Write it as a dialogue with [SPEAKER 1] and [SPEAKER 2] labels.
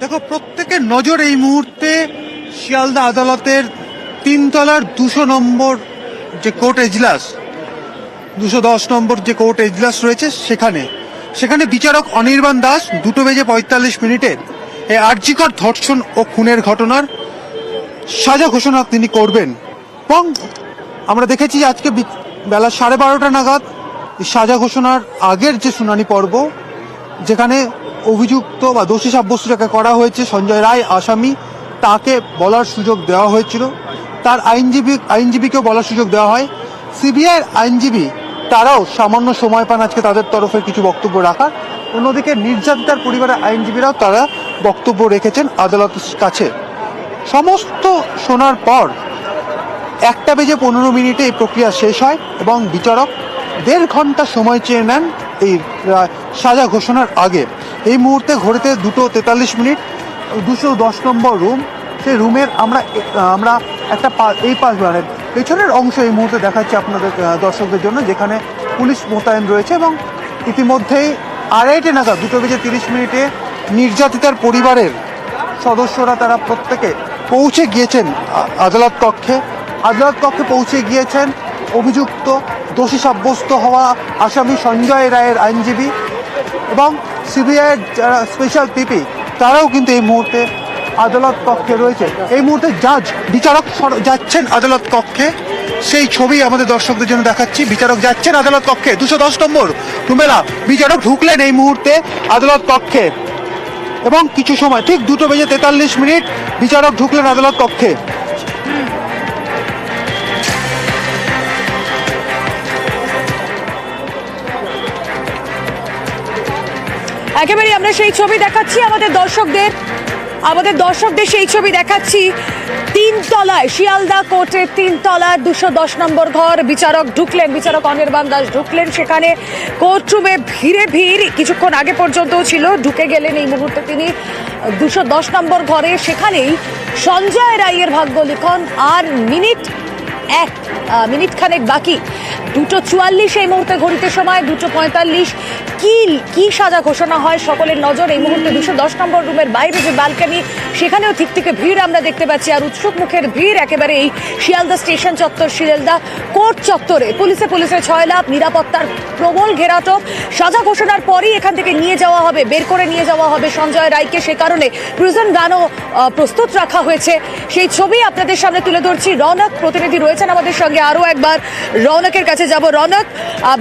[SPEAKER 1] দেখো, প্রত্যেকের নজর এই মুহূর্তে শিয়ালদা আদালতের 3 তলার 200 নম্বর যে কোর্ট এজলাস, 210 নম্বর যে কোর্ট এজলাস রয়েছে সেখানে বিচারক অনির্বাণ দাস 2:45 এই আর্জিকর ধর্ষণ ও খুনের ঘটনার সাজা ঘোষণা তিনি করবেন। এবং আমরা দেখেছি যে আজকে বেলা 12:30 নাগাদ সাজা ঘোষণার আগের যে শুনানি পর্ব, যেখানে অভিযুক্ত বা দোষী সাব্যস্ত যাকে করা হয়েছে সঞ্জয় রায় আসামি, তাকে বলার সুযোগ দেওয়া হয়েছিল, তার আইনজীবীকেও বলার সুযোগ দেওয়া হয়। সিবিআই আইনজীবী তারাও সামান্য সময় পান আজকে তাদের তরফে কিছু বক্তব্য রাখার। অন্যদিকে নির্যাতিতার পরিবারের আইনজীবীরাও তারা বক্তব্য রেখেছেন আদালতের কাছে। সমস্ত শোনার পর 1:15 এই প্রক্রিয়া শেষ হয় এবং বিচারক 1.5 ঘন্টা সময় চেয়ে নেন এই সাজা ঘোষণার আগে। এই মুহূর্তে ঘড়িতে 2:43, 210 নম্বর রুম, সেই রুমের আমরা একটা এই পাশ মানে পেছনের অংশ এই মুহূর্তে দেখাচ্ছি আপনাদের দর্শকদের জন্য, যেখানে পুলিশ মোতায়েন রয়েছে এবং ইতিমধ্যেই 2:30 নাগাদ 2:30 নির্যাতিতার পরিবারের সদস্যরা তারা প্রত্যেকে পৌঁছে গিয়েছেন আদালত কক্ষে পৌঁছে গিয়েছেন অভিযুক্ত দোষী সাব্যস্ত হওয়া আসামি সঞ্জয় রায়ের আইনজীবী এবং সিবিআইয়ের যারা স্পেশাল পিপি তারাও কিন্তু এই মুহূর্তে আদালত কক্ষে রয়েছে। এই মুহূর্তে বিচারক যাচ্ছেন আদালত কক্ষে, সেই ছবি আমাদের দর্শকদের জন্য দেখাচ্ছি। বিচারক যাচ্ছেন আদালত কক্ষে, 210 নম্বর রুমেলা বিচারক ঢুকলেন এই মুহূর্তে আদালত কক্ষে এবং কিছু সময় ঠিক 2:43 বিচারক ঢুকলেন আদালত কক্ষে।
[SPEAKER 2] একেবারে আমরা সেই ছবি দেখাচ্ছি আমাদের দর্শকদের সেই ছবি দেখাচ্ছি। 3 তলায় শিয়ালদা কোর্টের 3 তলার 210 নম্বর ঘর বিচারক অনির্বাণ দাস ঢুকলেন। সেখানে কোর্টরুমে ভিড় কিছুক্ষণ আগে পর্যন্ত ছিল, ঢুকে গেলেন এই মুহূর্তে তিনি 210 নম্বর ঘরে। সেখানেই সঞ্জয় রায়ের ভাগ্য লিখন, আর মিনিট খানেক বাকি। 2:44 এই মুহূর্তে ঘড়িতে সময়, 2:45 কি সাজা ঘোষণা হয় সকলের নজর এই মুহূর্তে 210 নম্বর রুমের বাইরে যে ব্যালকনি, সেখানেও ঠিক ভিড় আমরা দেখতে পাচ্ছি। আর উৎসুক মুখের ভিড় একেবারে এই শিয়ালদা স্টেশন চত্বর, শিয়ালদা কোর্ট চত্বরে। পুলিশের ছয়লাভ, নিরাপত্তার প্রবল ঘেরাটোপ। সাজা ঘোষণার পরই এখান থেকে বের করে নিয়ে যাওয়া হবে সঞ্জয় রায়কে। সে কারণে প্রিজন ভ্যানও প্রস্তুত রাখা হয়েছে। সেই ছবি আপনাদের সামনে তুলে ধরছি। রৌনক প্রতিনিধি রয়েছেন আমাদের সঙ্গে, আরো একবার রৌনকের কাছে যাব। রৌনক,